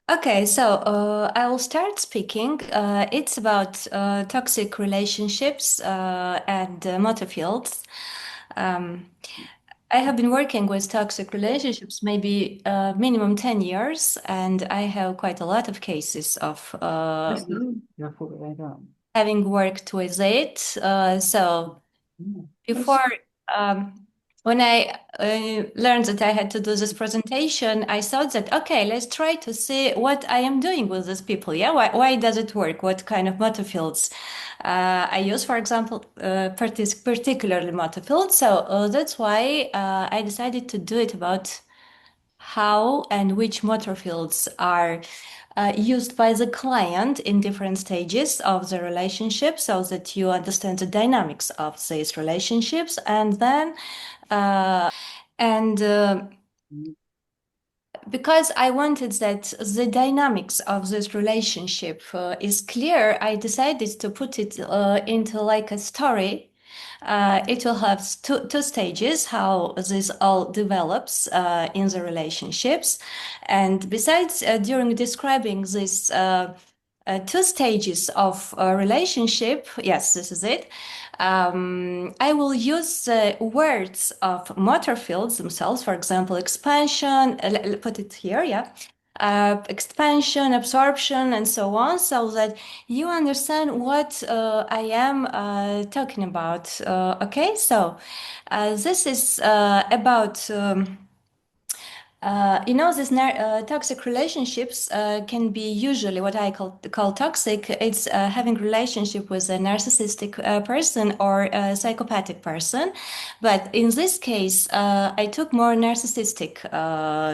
Okay, so I will start speaking. It's about toxic relationships and motor fields. Um, I have been working with toxic relationships maybe minimum 10 years, and I have quite a lot of cases of having worked with it. So before, um, when I learned that I had to do this presentation, I thought that, okay, let's try to see what I am doing with these people. Yeah, why does it work? What kind of motor fields I use, for example, particularly motor fields. So that's why I decided to do it about how and which motor fields are used by the client in different stages of the relationship so that you understand the dynamics of these relationships and then and because I wanted that the dynamics of this relationship is clear, I decided to put it into like a story. It will have two stages, how this all develops in the relationships. And besides, during describing these two stages of a relationship, yes, this is it. I will use the words of motor fields themselves, for example, expansion, put it here, yeah. Expansion, absorption, and so on, so that you understand what I am talking about. Okay, so this is about. These toxic relationships can be usually what I call toxic. It's having relationship with a narcissistic person or a psychopathic person. But in this case, I took more narcissistic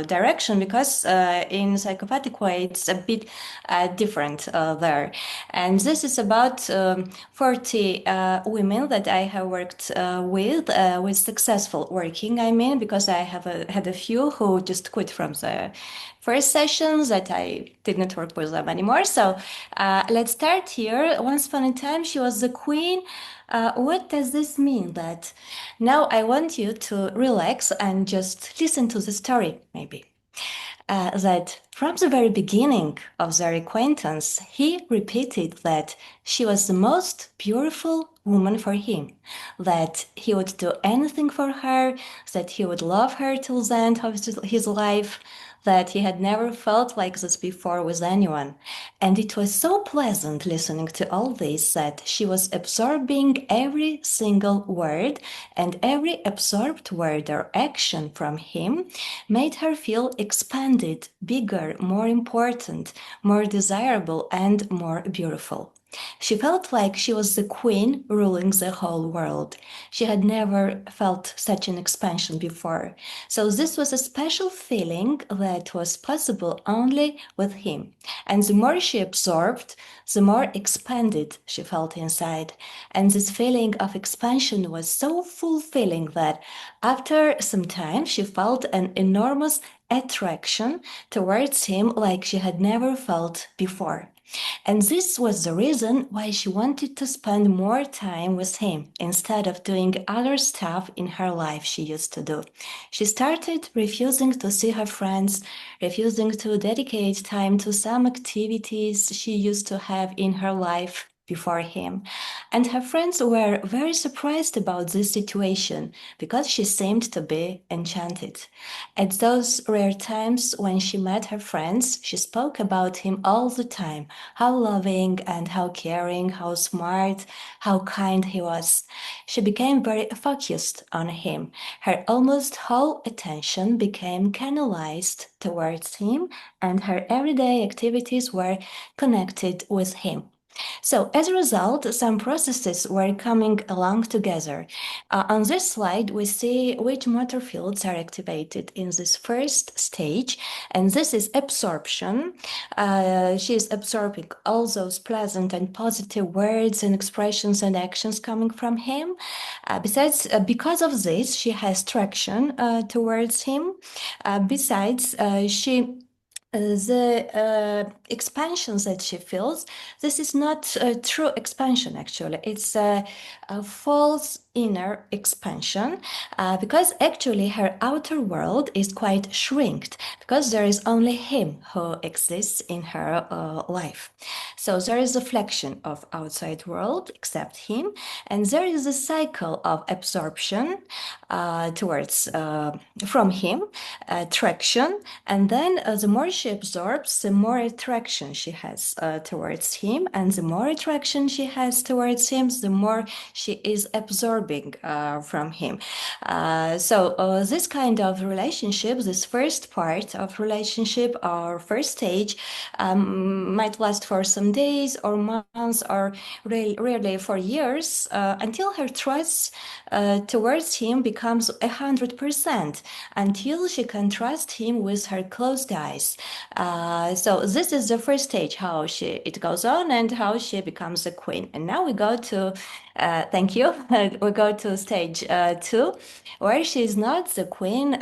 direction because in psychopathic way, it's a bit different there. And this is about 40 women that I have worked with successful working, I mean, because I have had a few who just quit from the first sessions that I did not work with them anymore. So let's start here. Once upon a time, she was the queen. What does this mean? That now I want you to relax and just listen to the story, maybe that from the very beginning of their acquaintance, he repeated that she was the most beautiful woman for him, that he would do anything for her, that he would love her till the end of his life, that he had never felt like this before with anyone. And it was so pleasant listening to all this that she was absorbing every single word, and every absorbed word or action from him made her feel expanded, bigger, more important, more desirable, and more beautiful. She felt like she was the queen ruling the whole world. She had never felt such an expansion before. So, this was a special feeling that was possible only with him. And the more she absorbed, the more expanded she felt inside. And this feeling of expansion was so fulfilling that after some time she felt an enormous attraction towards him like she had never felt before. And this was the reason why she wanted to spend more time with him instead of doing other stuff in her life she used to do. She started refusing to see her friends, refusing to dedicate time to some activities she used to have in her life before him. And her friends were very surprised about this situation because she seemed to be enchanted. At those rare times when she met her friends, she spoke about him all the time, how loving and how caring, how smart, how kind he was. She became very focused on him. Her almost whole attention became canalized towards him, and her everyday activities were connected with him. So, as a result, some processes were coming along together. On this slide, we see which motor fields are activated in this first stage, and this is absorption. She is absorbing all those pleasant and positive words and expressions and actions coming from him. Because of this, she has traction towards him. Besides, she The expansions that she feels, this is not a true expansion actually. It's a false inner expansion because actually her outer world is quite shrinked because there is only him who exists in her life. So there is a flexion of outside world except him, and there is a cycle of absorption towards from him, attraction, and then the more she absorbs, the more attraction she has towards him, and the more attraction she has towards him, the more she is absorbing from him. So this kind of relationship, this first part of relationship or first stage, might last for some days or months or rarely for years until her trust towards him becomes 100% until she can trust him with her closed eyes. So this is the first stage, how it goes on and how she becomes a queen. And now we go to, thank you, we go to stage two, where she is not the queen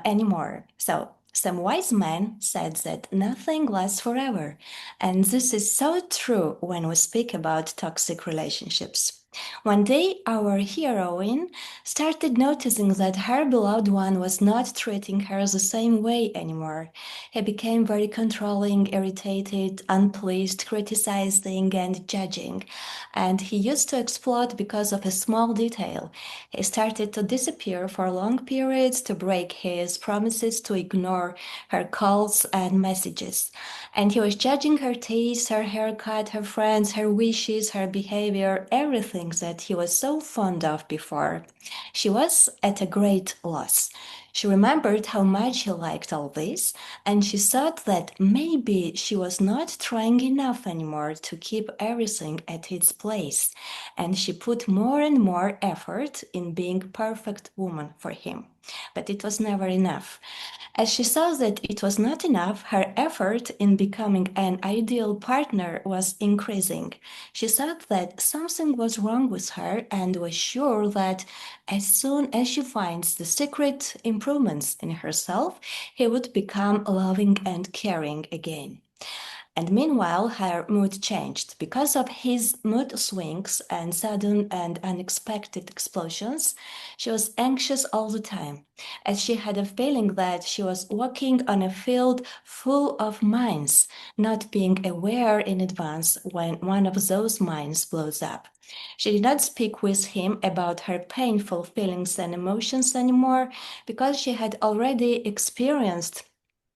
anymore. So some wise man said that nothing lasts forever. And this is so true when we speak about toxic relationships. One day, our heroine started noticing that her beloved one was not treating her the same way anymore. He became very controlling, irritated, unpleased, criticizing, and judging. And he used to explode because of a small detail. He started to disappear for long periods, to break his promises, to ignore her calls and messages. And he was judging her taste, her haircut, her friends, her wishes, her behavior, everything that he was so fond of before. She was at a great loss. She remembered how much he liked all this, and she thought that maybe she was not trying enough anymore to keep everything at its place, and she put more and more effort in being perfect woman for him. But it was never enough. As she saw that it was not enough, her effort in becoming an ideal partner was increasing. She thought that something was wrong with her and was sure that as soon as she finds the secret improvements in herself, he would become loving and caring again. And meanwhile, her mood changed. Because of his mood swings and sudden and unexpected explosions, she was anxious all the time, as she had a feeling that she was walking on a field full of mines, not being aware in advance when one of those mines blows up. She did not speak with him about her painful feelings and emotions anymore because she had already experienced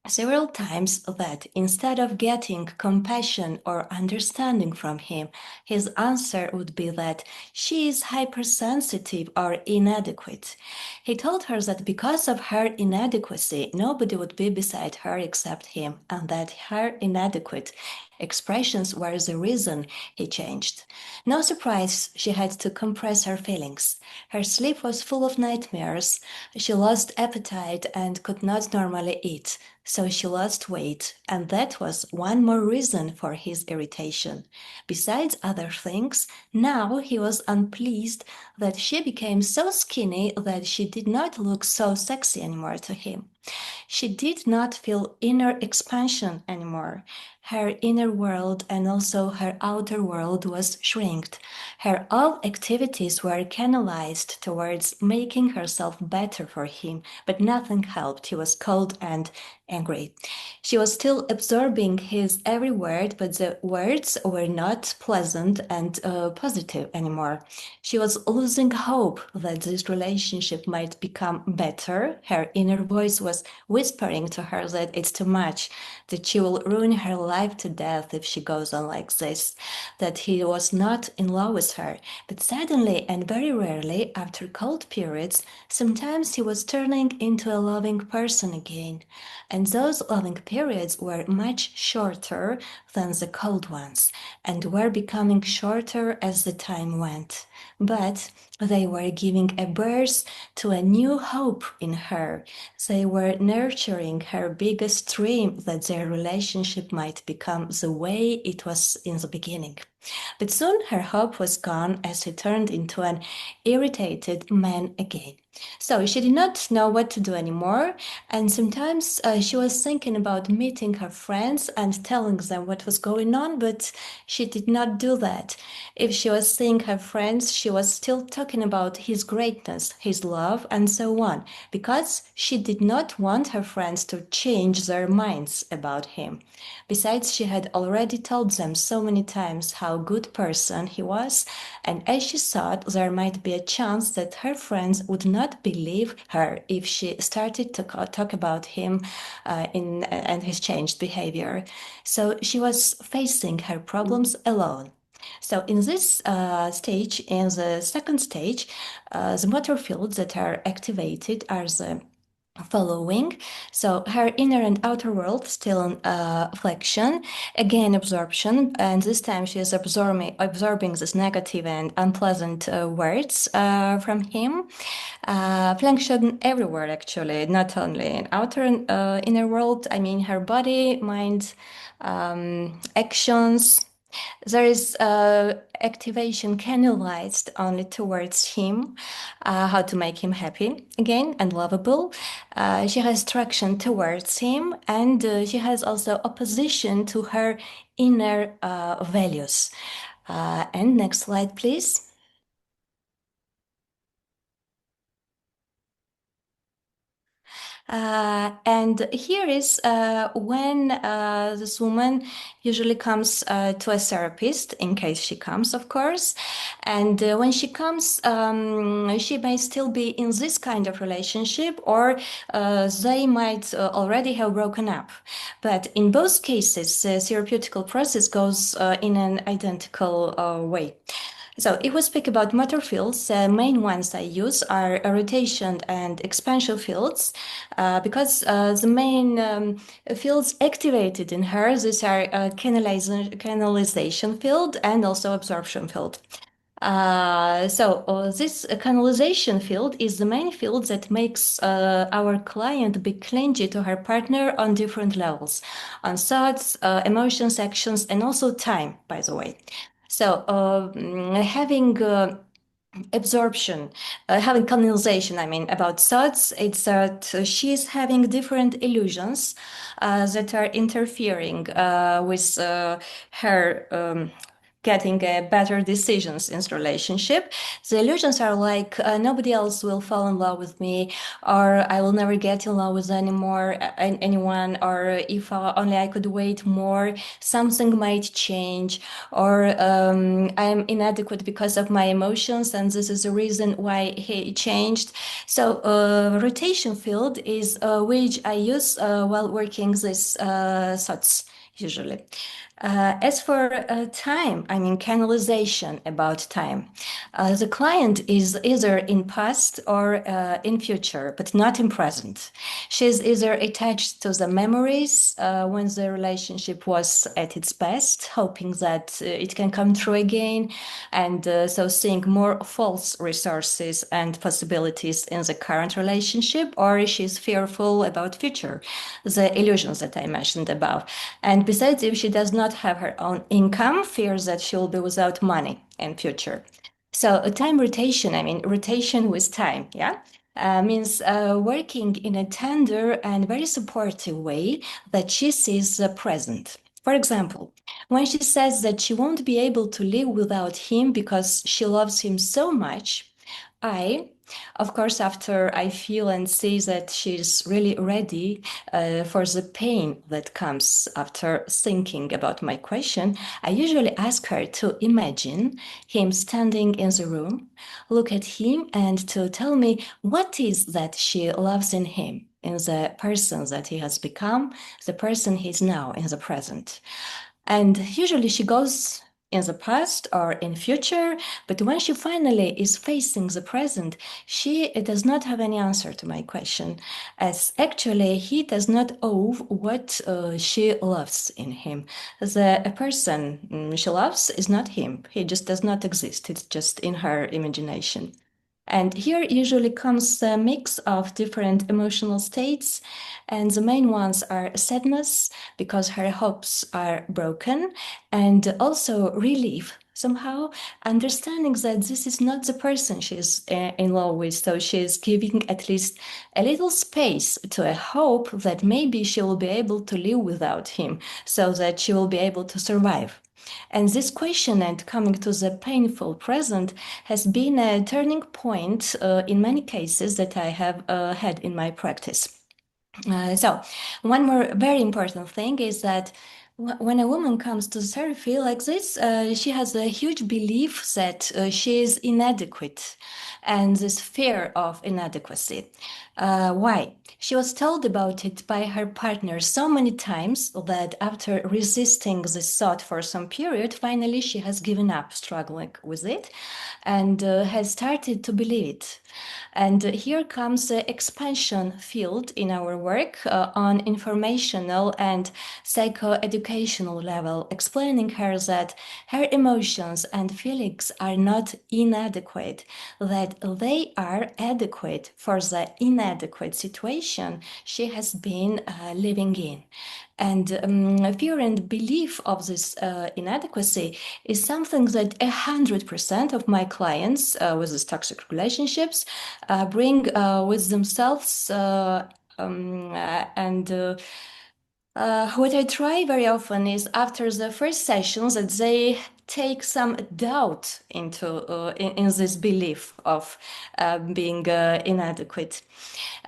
several times that instead of getting compassion or understanding from him, his answer would be that she is hypersensitive or inadequate. He told her that because of her inadequacy, nobody would be beside her except him, and that her inadequate expressions were the reason he changed. No surprise, she had to compress her feelings. Her sleep was full of nightmares. She lost appetite and could not normally eat. So she lost weight, and that was one more reason for his irritation. Besides other things, now he was unpleased that she became so skinny that she did not look so sexy anymore to him. She did not feel inner expansion anymore. Her inner world and also her outer world was shrinked. Her all activities were canalized towards making herself better for him, but nothing helped. He was cold and angry. She was still absorbing his every word, but the words were not pleasant and positive anymore. She was losing hope that this relationship might become better. Her inner voice was whispering to her that it's too much, that she will ruin her life to death if she goes on like this, that he was not in love with her. But suddenly and very rarely, after cold periods, sometimes he was turning into a loving person again. And those loving periods were much shorter than the cold ones, and were becoming shorter as the time went. But they were giving a birth to a new hope in her. They were nurturing her biggest dream that their relationship might become the way it was in the beginning. But soon her hope was gone as he turned into an irritated man again. So she did not know what to do anymore, and sometimes she was thinking about meeting her friends and telling them what was going on, but she did not do that. If she was seeing her friends, she was still talking about his greatness, his love, and so on, because she did not want her friends to change their minds about him. Besides, she had already told them so many times how good person he was, and as she thought there might be a chance that her friends would not believe her if she started to talk about him and his changed behavior. So she was facing her problems alone. So in this stage, in the second stage, the motor fields that are activated are the following. So her inner and outer world still in flexion, again absorption, and this time she is absorbing this negative and unpleasant words from him. Flexion everywhere actually, not only in outer and inner world. I mean her body, mind, actions. There is activation canalized only towards him, how to make him happy again and lovable. She has traction towards him, and she has also opposition to her inner values. And next slide, please. And here is when this woman usually comes to a therapist, in case she comes, of course. And when she comes, she may still be in this kind of relationship, or they might already have broken up. But in both cases, the therapeutical process goes in an identical way. So if we speak about motor fields, the main ones I use are rotation and expansion fields, because the main fields activated in her, these are canalization field and also absorption field. This canalization field is the main field that makes our client be clingy to her partner on different levels, on thoughts, emotions, actions, and also time, by the way. So having absorption, having canalization, I mean, about thoughts, it's that she's having different illusions that are interfering with her getting better decisions in the relationship. The illusions are like nobody else will fall in love with me, or I will never get in love with anyone, or if only I could wait more, something might change, or I'm inadequate because of my emotions, and this is the reason why he changed. So rotation field is which I use while working these thoughts usually. As for time, I mean canalization about time. The client is either in past or in future, but not in present. She's either attached to the memories when the relationship was at its best, hoping that it can come true again, and so seeing more false resources and possibilities in the current relationship, or she's fearful about future, the illusions that I mentioned above. And besides, if she does not have her own income, fears that she'll be without money in future. So a time rotation, I mean rotation with time, yeah, means working in a tender and very supportive way that she sees the present. For example, when she says that she won't be able to live without him because she loves him so much, I, of course, after I feel and see that she's really ready for the pain that comes after thinking about my question, I usually ask her to imagine him standing in the room, look at him, and to tell me what is that she loves in him, in the person that he has become, the person he is now in the present. And usually she goes in the past or in future, but when she finally is facing the present, she does not have any answer to my question, as actually he does not owe what she loves in him. The person she loves is not him. He just does not exist. It's just in her imagination. And here usually comes a mix of different emotional states, and the main ones are sadness because her hopes are broken, and also relief. Somehow, understanding that this is not the person she's in love with, so she's giving at least a little space to a hope that maybe she will be able to live without him, so that she will be able to survive. And this question and coming to the painful present has been a turning point in many cases that I have had in my practice. So, one more very important thing is that when a woman comes to therapy like this, she has a huge belief that she is inadequate and this fear of inadequacy. Why? She was told about it by her partner so many times that after resisting this thought for some period, finally she has given up struggling with it and has started to believe it. And here comes the expansion field in our work on informational and psychoeducational level, explaining her that her emotions and feelings are not inadequate, that they are adequate for the inadequate situation she has been living in. And fear and belief of this inadequacy is something that 100% of my clients with these toxic relationships bring with themselves. And What I try very often is after the first sessions that they take some doubt in this belief of being inadequate.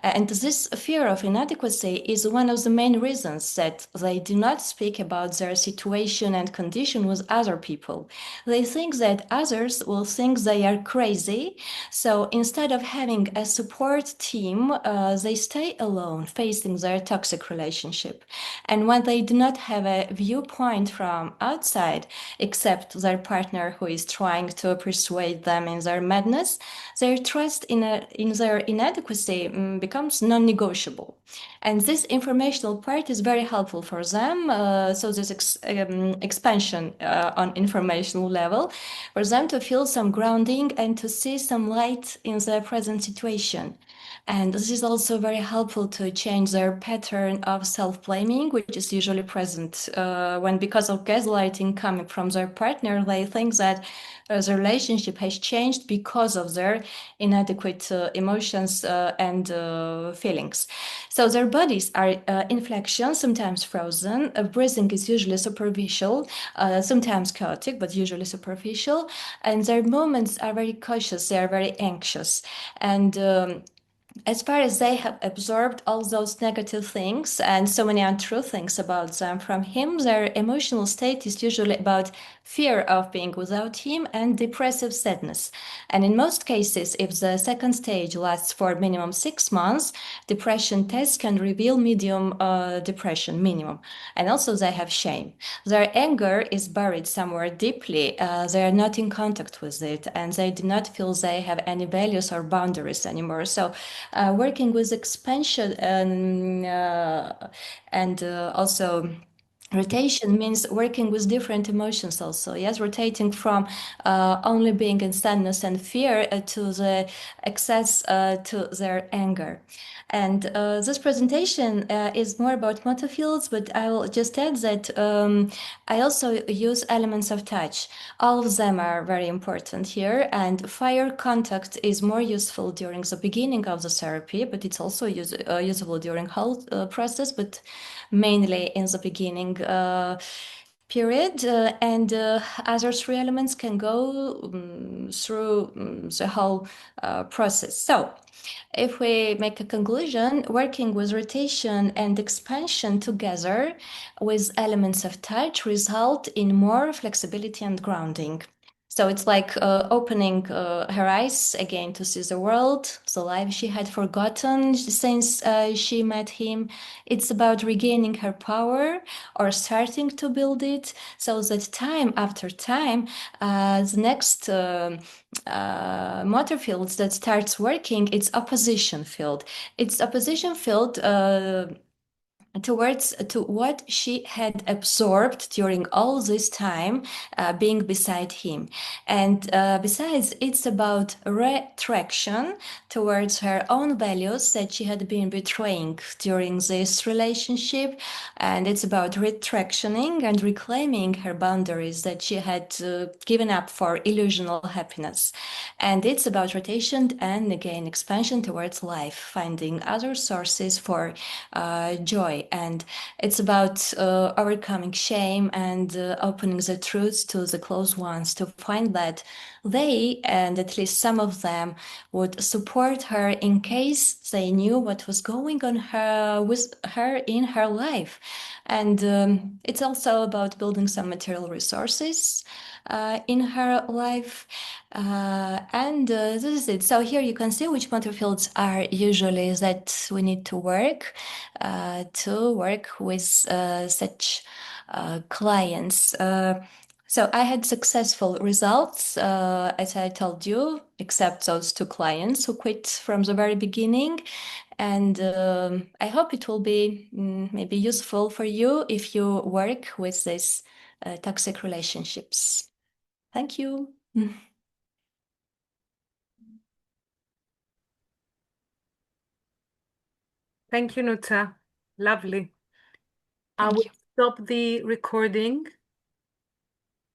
And this fear of inadequacy is one of the main reasons that they do not speak about their situation and condition with other people. They think that others will think they are crazy. So instead of having a support team, they stay alone facing their toxic relationship. And when they do not have a viewpoint from outside, except their partner who is trying to persuade them in their madness, their trust in their inadequacy becomes non-negotiable. And this informational part is very helpful for them. So this expansion on informational level, for them to feel some grounding and to see some light in their present situation. And this is also very helpful to change their pattern of self-blaming, which is usually present when, because of gaslighting coming from their partner, they think that the relationship has changed because of their inadequate emotions and feelings. So their bodies are in flexion, sometimes frozen. Breathing is usually superficial, sometimes chaotic, but usually superficial. And their movements are very cautious, they are very anxious. And as far as they have absorbed all those negative things and so many untrue things about them from him, their emotional state is usually about fear of being without him and depressive sadness. And in most cases, if the second stage lasts for minimum 6 months, depression tests can reveal medium depression minimum. And also they have shame. Their anger is buried somewhere deeply. They are not in contact with it and they do not feel they have any values or boundaries anymore. So working with expansion and also rotation means working with different emotions also. Yes, rotating from only being in sadness and fear to the excess to their anger. And this presentation is more about motor fields, but I will just add that I also use elements of touch. All of them are very important here, and fire contact is more useful during the beginning of the therapy, but it's also usable during whole process, but mainly in the beginning period. And other three elements can go through the whole process. So if we make a conclusion, working with rotation and expansion together with elements of touch result in more flexibility and grounding. So it's like opening her eyes again to see the world, the life she had forgotten since she met him. It's about regaining her power or starting to build it so that time after time, the next motor fields that starts working, it's opposition field. It's opposition field towards to what she had absorbed during all this time being beside him. And besides, it's about retraction towards her own values that she had been betraying during this relationship. And it's about retractioning and reclaiming her boundaries that she had given up for illusional happiness. And it's about rotation and again expansion towards life, finding other sources for joy. And it's about overcoming shame and opening the truth to the close ones to find that they, and at least some of them, would support her in case they knew what was going on with her in her life. And it's also about building some material resources in her life. And this is it. So here you can see which motor fields are usually that we need to work with such clients. So I had successful results, as I told you, except those two clients who quit from the very beginning. And I hope it will be maybe useful for you if you work with these toxic relationships. Thank you. Thank you, Nutsa. Lovely. I Thank will you. stop the recording.